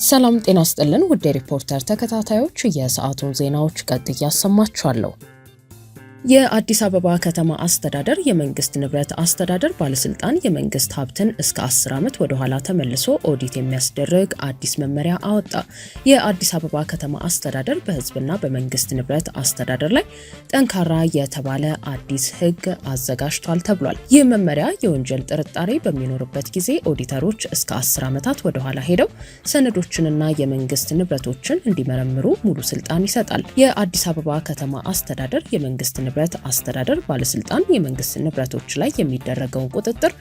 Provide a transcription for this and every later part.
ሰላም ጤና ይስጥልን ውድ ሪፖርተር ተከታታዮች የሰዓቱን ዜናዎች ቀጥዬ አሰማችኋለሁ። የአዲስ አበባ ከተማ አስተዳደር የመንግስት ንብረት አስተዳደር ባለስልጣን የመንግስት ሀብትን እስከ 10 ዓመት ወደ ኋላ ተመልሶ ኦዲት የሚያስደርግ አዲስ መመሪያ አወጣ። የአዲስ አበባ ከተማ አስተዳደር በህዝብና በመንግስት ንብረት አስተዳደር ላይ ጠንካራ የተባለ አዲስ ህግ አዘጋጅቷል ተብሏል። ይህ መመሪያ የወንጀል ጥርጣሬ በሚኖርበት ጊዜ ኦዲተሮች እስከ 10 ዓመታት ወደ ኋላ ሄደው ሰነዶችንና የመንግስት ንብረቶችን እንዲመረምሩ ሙሉ ስልጣን ይሰጣል። የአዲስ አበባ ከተማ አስተዳደር የመንግስት ንብረት አስተዳደር ባለስልጣን የመንግስት ንብረቶች ላይ የሚደረገውን ቁጥጥር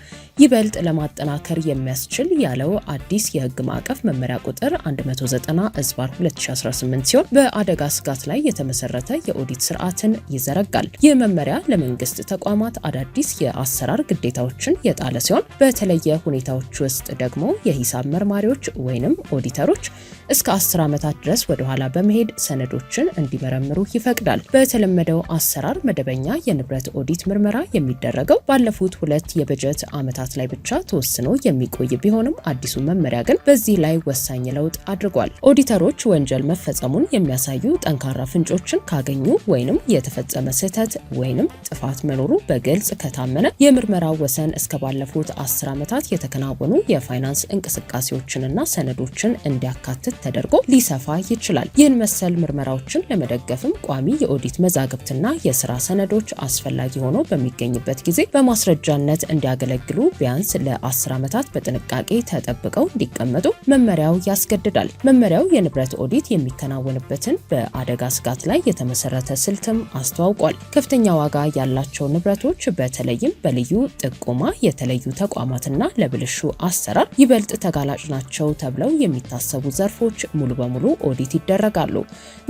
ይበልጥ ለማጠናከር የሚያስችል ያለው አዲስ የህግ ማዕቀፍ መመሪያ ቁጥር 190/2018 ሲሆን በአደጋ ስጋት ላይ የተመሰረተ የኦዲት ስርዓትን ይዘረጋል። ይህ መመሪያ ለመንግስት ተቋማት አዳዲስ የአሰራር ግዴታዎችን የጣለ ሲሆን በተለየ ሁኔታዎች ውስጥ ደግሞ የሂሳብ መርማሪዎች ወይንም ኦዲተሮች እስከ 10 ዓመታት ድረስ ወደ ኋላ በመሄድ ሰነዶችን እንዲመረምሩ ይፈቅዳል። በተለመደው አሰራር መደበኛ የንብረት ኦዲት ምርመራ የሚደረገው ባለፉት 2 የበጀት ዓመታት ላይ ብቻ ተወስኖ የሚቆይ ቢሆንም አዲሱ መመሪያ ግን በዚህ ላይ ወሳኝ ለውጥ አድርጓል። ኦዲተሮች ወንጀል መፈጸሙን የሚያሳዩ ጠንካራ ፍንጮችን ካገኙ ወይንም የተፈጸመ ስህተት ወይንም ጥፋት መኖሩ በግልጽ ከታመነ የምርመራው ወሰን እስከ ባለፉት 10 ዓመታት የተከናወኑ የፋይናንስ እንቅስቃሴዎችንና ሰነዶችን እንዲያካትት ተደርጎ ሊሰፋ ይችላል። ይህን መሰል ምርመራዎችን ለመደገፍም ቋሚ የኦዲት መዛግብትና የስራ ሰነዶች አስፈላጊ ሆኖ በሚገኝበት ጊዜ በማስረጃነት እንዲያገለግሉ ቢያንስ ለ10 ዓመታት በጥንቃቄ ተጠብቀው እንዲቀመጡ መመሪያው ያስገድዳል። መመሪያው የንብረት ኦዲት የሚከናወንበትን በአደጋ ስጋት ላይ የተመሰረተ ስልትም አስተዋውቋል። ከፍተኛ ዋጋ ያላቸው ንብረቶች በተለይም በልዩ ጥቆማ የተለዩ ተቋማትና ለብልሹ አሰራር ይበልጥ ተጋላጭ ናቸው ተብለው የሚታሰቡ ዘርፎች ሙሉ በሙሉ ኦዲት ይደረጋሉ።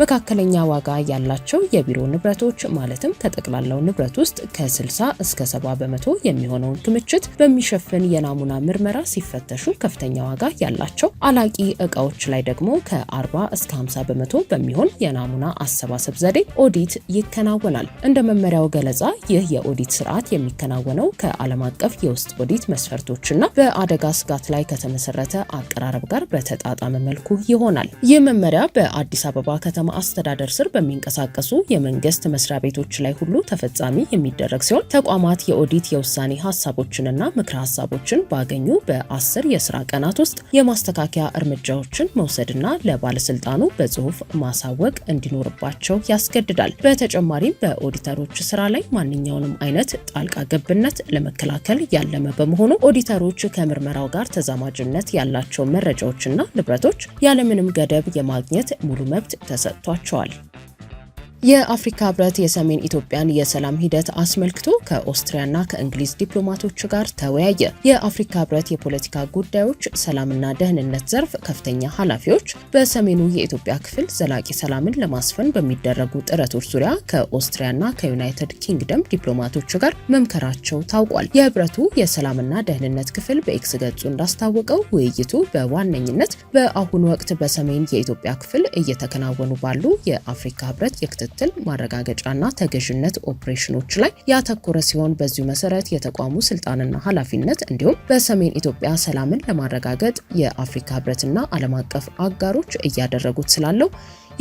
መካከለኛ ዋጋ ያላቸው የቢሮ ንብረቶች ማለትም ከጠቅላላው ንብረት ውስጥ ከ60 እስከ 70 በመቶ የሚሆነውን ክምችት በሚሸፍን የናሙና ምርመራ ሲፈተሹ ከፍተኛ ዋጋ ያላቸው አላቂ ዕቃዎች ላይ ደግሞ ከ40 እስከ 50 በመቶ በሚሆን የናሙና አሰባሰብ ዘዴ ኦዲት ይከናወናል። እንደ መመሪያው ገለጻ ይህ የኦዲት ስርዓት የሚከናወነው ከዓለም አቀፍ የውስጥ ኦዲት መስፈርቶችና በአደጋ ስጋት ላይ ከተመሰረተ አቀራረብ ጋር በተጣጣመ መልኩ ይሆናል። ይህ መመሪያ በአዲስ አበባ ከተማ አስተዳደር ስር በሚንቀሳቀሱ የመንግስት መስሪያ ቤቶች ላይ ሁሉ ተፈጻሚ የሚደረግ ሲሆን ተቋማት የኦዲት የውሳኔ ሀሳቦችንና ምክረ ሀሳቦችን ባገኙ በ10 የስራ ቀናት ውስጥ የማስተካከያ እርምጃዎችን መውሰድና ለባለስልጣኑ በጽሁፍ ማሳወቅ እንዲኖርባቸው ያስገድዳል። በተጨማሪም በኦዲተሮች ስራ ላይ ማንኛውንም አይነት ጣልቃ ገብነት ለመከላከል ያለመ በመሆኑ ኦዲተሮች ከምርመራው ጋር ተዛማጅነት ያላቸው መረጃዎችና ንብረቶች ያለምንም ገደብ የማግኘት ሙሉ መብት ተሰጥቷቸዋል። የአፍሪካ ህብረት የሰሜን ኢትዮጵያን የሰላም ሂደት አስመልክቶ ከኦስትሪያና ከእንግሊዝ ዲፕሎማቶች ጋር ተወያየ። የአፍሪካ ህብረት የፖለቲካ ጉዳዮች ሰላምና ደህንነት ዘርፍ ከፍተኛ ኃላፊዎች በሰሜኑ የኢትዮጵያ ክፍል ዘላቂ ሰላምን ለማስፈን በሚደረጉ ጥረቶች ዙሪያ ከኦስትሪያና ከዩናይትድ ኪንግደም ዲፕሎማቶች ጋር መምከራቸው ታውቋል። የህብረቱ የሰላምና ደህንነት ክፍል በኤክስ ገጹ እንዳስታወቀው ውይይቱ በዋነኝነት በአሁኑ ወቅት በሰሜን የኢትዮጵያ ክፍል እየተከናወኑ ባሉ የአፍሪካ ህብረት የክትትል ማረጋገጫና ተገዥነት ኦፕሬሽኖች ላይ ያተኮረ ሲሆን በዚሁ መሰረት የተቋሙ ስልጣንና ኃላፊነት እንዲሁም በሰሜን ኢትዮጵያ ሰላምን ለማረጋገጥ የአፍሪካ ህብረትና ዓለም አቀፍ አጋሮች እያደረጉት ስላለው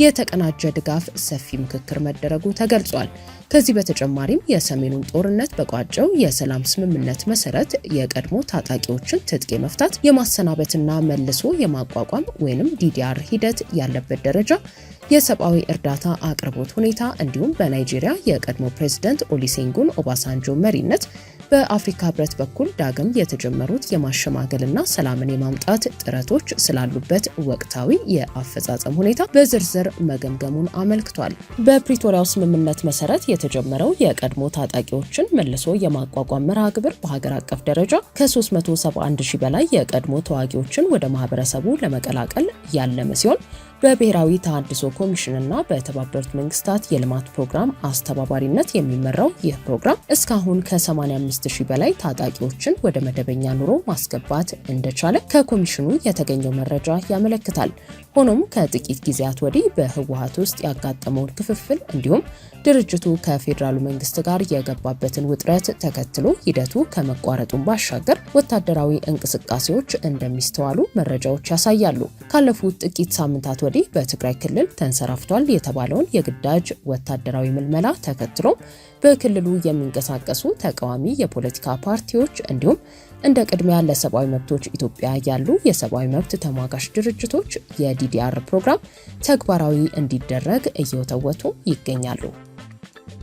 የተቀናጀ ድጋፍ ሰፊ ምክክር መደረጉ ተገልጿል። ከዚህ በተጨማሪም የሰሜኑን ጦርነት በቋጨው የሰላም ስምምነት መሰረት የቀድሞ ታጣቂዎችን ትጥቅ መፍታት የማሰናበትና መልሶ የማቋቋም ወይንም ዲዲአር ሂደት ያለበት ደረጃ፣ የሰብአዊ እርዳታ አቅርቦት ሁኔታ እንዲሁም በናይጄሪያ የቀድሞ ፕሬዝዳንት ኦሉሴጉን ኦባሳንጆ መሪነት በአፍሪካ ህብረት በኩል ዳግም የተጀመሩት የማሸማገልና ሰላምን የማምጣት ጥረቶች ስላሉበት ወቅታዊ የአፈጻጸም ሁኔታ በዝርዝር መገምገሙን አመልክቷል። በፕሪቶሪያው ስምምነት መሰረት የተጀመረው የቀድሞ ታጣቂዎችን መልሶ የማቋቋም መርሃ ግብር በሀገር አቀፍ ደረጃ ከ371 ሺህ በላይ የቀድሞ ተዋጊዎችን ወደ ማህበረሰቡ ለመቀላቀል ያለመ ሲሆን በብሔራዊ ተሃድሶ ኮሚሽንና በተባበሩት መንግስታት የልማት ፕሮግራም አስተባባሪነት የሚመራው ይህ ፕሮግራም እስካሁን ከ85000 በላይ ታጣቂዎችን ወደ መደበኛ ኑሮ ማስገባት እንደቻለ ከኮሚሽኑ የተገኘው መረጃ ያመለክታል። ሆኖም ከጥቂት ጊዜያት ወዲህ በህወሓት ውስጥ ያጋጠመውን ክፍፍል እንዲሁም ድርጅቱ ከፌዴራሉ መንግስት ጋር የገባበትን ውጥረት ተከትሎ ሂደቱ ከመቋረጡን ባሻገር ወታደራዊ እንቅስቃሴዎች እንደሚስተዋሉ መረጃዎች ያሳያሉ። ካለፉት ጥቂት ሳምንታት ወዲህ በትግራይ ክልል ተንሰራፍቷል የተባለውን የግዳጅ ወታደራዊ ምልመላ ተከትሎ በክልሉ የሚንቀሳቀሱ ተቃዋሚ የፖለቲካ ፓርቲዎች እንዲሁም እንደ ቅድሚያ ለሰብአዊ መብቶች ኢትዮጵያ ያሉ የሰብአዊ መብት ተሟጋች ድርጅቶች የዲዲአር ፕሮግራም ተግባራዊ እንዲደረግ እየወተወቱ ይገኛሉ።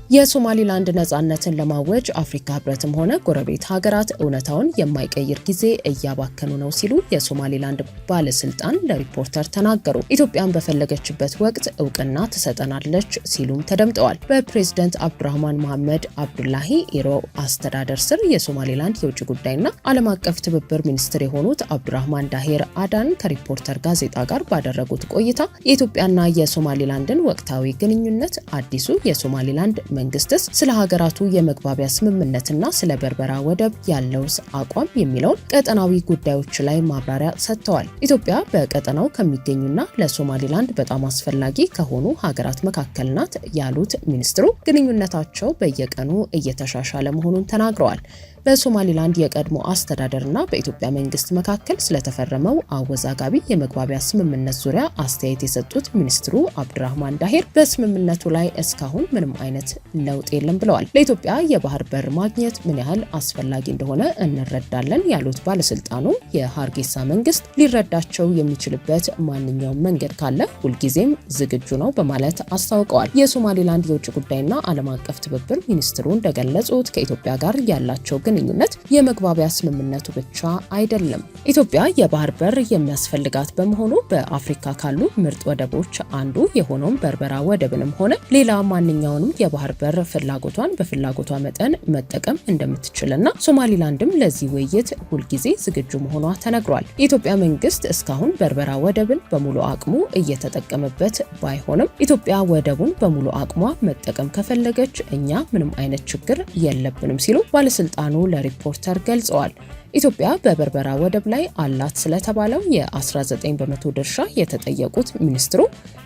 የሶማሊላንድ ነጻነትን ለማወጅ አፍሪካ ህብረትም ሆነ ጎረቤት ሀገራት እውነታውን የማይቀይር ጊዜ እያባከኑ ነው ሲሉ የሶማሊላንድ ባለስልጣን ለሪፖርተር ተናገሩ። ኢትዮጵያን በፈለገችበት ወቅት እውቅና ትሰጠናለች ሲሉም ተደምጠዋል። በፕሬዝዳንት አብዱራህማን መሐመድ አብዱላሂ ኢሮ አስተዳደር ስር የሶማሊላንድ የውጭ ጉዳይና ዓለም አቀፍ ትብብር ሚኒስትር የሆኑት አብዱራህማን ዳሄር አዳን ከሪፖርተር ጋዜጣ ጋር ባደረጉት ቆይታ የኢትዮጵያና የሶማሊላንድን ወቅታዊ ግንኙነት አዲሱ የሶማሊላንድ መንግስትስ ስለ ሀገራቱ የመግባቢያ ስምምነትና ስለ በርበራ ወደብ ያለው አቋም የሚለውን ቀጠናዊ ጉዳዮች ላይ ማብራሪያ ሰጥተዋል። ኢትዮጵያ በቀጠናው ከሚገኙና ለሶማሊላንድ በጣም አስፈላጊ ከሆኑ ሀገራት መካከል ናት ያሉት ሚኒስትሩ ግንኙነታቸው በየቀኑ እየተሻሻለ መሆኑን ተናግረዋል። በሶማሊላንድ የቀድሞ አስተዳደርና በኢትዮጵያ መንግስት መካከል ስለተፈረመው አወዛጋቢ የመግባቢያ ስምምነት ዙሪያ አስተያየት የሰጡት ሚኒስትሩ አብዱራህማን ዳሄር በስምምነቱ ላይ እስካሁን ምንም አይነት ለውጥ የለም ብለዋል። ለኢትዮጵያ የባህር በር ማግኘት ምን ያህል አስፈላጊ እንደሆነ እንረዳለን ያሉት ባለስልጣኑ የሀርጌሳ መንግስት ሊረዳቸው የሚችልበት ማንኛውም መንገድ ካለ ሁልጊዜም ዝግጁ ነው በማለት አስታውቀዋል። የሶማሊላንድ የውጭ ጉዳይና ዓለም አቀፍ ትብብር ሚኒስትሩ እንደገለጹት ከኢትዮጵያ ጋር ያላቸው ግንኙነት የመግባቢያ ስምምነቱ ብቻ አይደለም። ኢትዮጵያ የባህር በር የሚያስፈልጋት በመሆኑ በአፍሪካ ካሉ ምርጥ ወደቦች አንዱ የሆነውን በርበራ ወደብንም ሆነ ሌላ ማንኛውንም የባህር በር ፍላጎቷን በፍላጎቷ መጠን መጠቀም እንደምትችልና ሶማሊላንድም ለዚህ ውይይት ሁልጊዜ ዝግጁ መሆኗ ተነግሯል። የኢትዮጵያ መንግስት እስካሁን በርበራ ወደብን በሙሉ አቅሙ እየተጠቀመበት ባይሆንም ኢትዮጵያ ወደቡን በሙሉ አቅሟ መጠቀም ከፈለገች እኛ ምንም አይነት ችግር የለብንም ሲሉ ባለስልጣኑ ለሪፖርተር ገልጸዋል። ኢትዮጵያ በበርበራ ወደብ ላይ አላት ስለተባለው የ19 በመቶ ድርሻ የተጠየቁት ሚኒስትሩ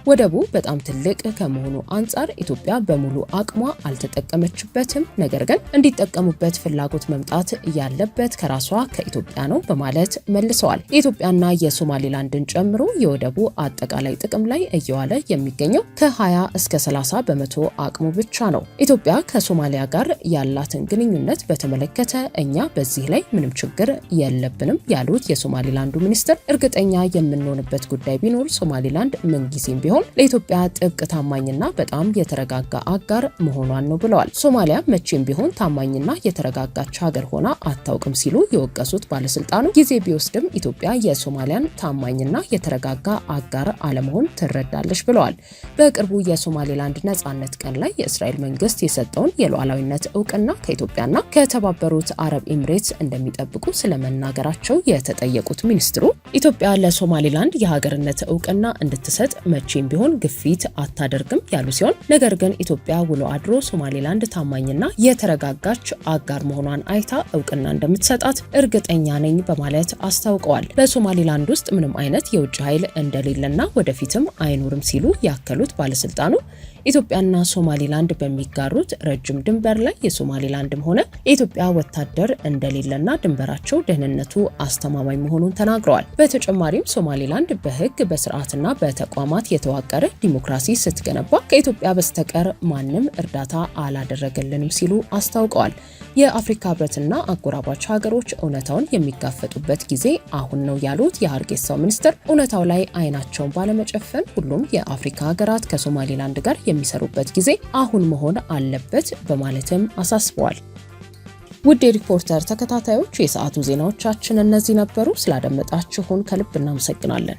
ወደቡ በጣም ትልቅ ከመሆኑ አንጻር ኢትዮጵያ በሙሉ አቅሟ አልተጠቀመችበትም፣ ነገር ግን እንዲጠቀሙበት ፍላጎት መምጣት ያለበት ከራሷ ከኢትዮጵያ ነው በማለት መልሰዋል። የኢትዮጵያና የሶማሊላንድን ጨምሮ የወደቡ አጠቃላይ ጥቅም ላይ እየዋለ የሚገኘው ከ20 እስከ 30 በመቶ አቅሙ ብቻ ነው። ኢትዮጵያ ከሶማሊያ ጋር ያላትን ግንኙነት በተመለከተ እኛ በዚህ ላይ ምንም ችግር የለብንም ያሉት የሶማሊላንዱ ሚኒስትር እርግጠኛ የምንሆንበት ጉዳይ ቢኖር ሶማሊላንድ ምንጊዜም ቢሆን ለኢትዮጵያ ጥብቅ ታማኝና በጣም የተረጋጋ አጋር መሆኗን ነው ብለዋል። ሶማሊያ መቼም ቢሆን ታማኝና የተረጋጋች ሀገር ሆና አታውቅም ሲሉ የወቀሱት ባለስልጣኑ ጊዜ ቢወስድም ኢትዮጵያ የሶማሊያን ታማኝና የተረጋጋ አጋር አለመሆን ትረዳለች ብለዋል። በቅርቡ የሶማሊላንድ ነጻነት ቀን ላይ የእስራኤል መንግስት የሰጠውን የሉዓላዊነት እውቅና ከኢትዮጵያና ከተባበሩት አረብ ኤሚሬትስ እንደሚጠብቁ ስለመናገራቸው የተጠየቁት ሚኒስትሩ ኢትዮጵያ ለሶማሊላንድ የሀገርነት እውቅና እንድትሰጥ መቼም ቢሆን ግፊት አታደርግም ያሉ ሲሆን ነገር ግን ኢትዮጵያ ውሎ አድሮ ሶማሊላንድ ታማኝና የተረጋጋች አጋር መሆኗን አይታ እውቅና እንደምትሰጣት እርግጠኛ ነኝ በማለት አስታውቀዋል። በሶማሊላንድ ውስጥ ምንም አይነት የውጭ ኃይል እንደሌለና ወደፊትም አይኖርም ሲሉ ያከሉት ባለስልጣኑ ኢትዮጵያና ሶማሊላንድ በሚጋሩት ረጅም ድንበር ላይ የሶማሊላንድም ሆነ የኢትዮጵያ ወታደር እንደሌለና ድንበራቸው ደህንነቱ አስተማማኝ መሆኑን ተናግረዋል። በተጨማሪም ሶማሊላንድ በህግ በስርዓትና በተቋማት የተዋቀረ ዲሞክራሲ ስትገነባ ከኢትዮጵያ በስተቀር ማንም እርዳታ አላደረገልንም ሲሉ አስታውቀዋል። የአፍሪካ ህብረትና አጎራባች ሀገሮች እውነታውን የሚጋፈጡበት ጊዜ አሁን ነው ያሉት የሀርጌሳው ሚኒስትር እውነታው ላይ አይናቸውን ባለመጨፈን ሁሉም የአፍሪካ ሀገራት ከሶማሊላንድ ጋር የሚሰሩበት ጊዜ አሁን መሆን አለበት በማለትም አሳስበዋል። ውድ የሪፖርተር ተከታታዮች የሰዓቱ ዜናዎቻችን እነዚህ ነበሩ። ስላደመጣችሁን ከልብ እናመሰግናለን።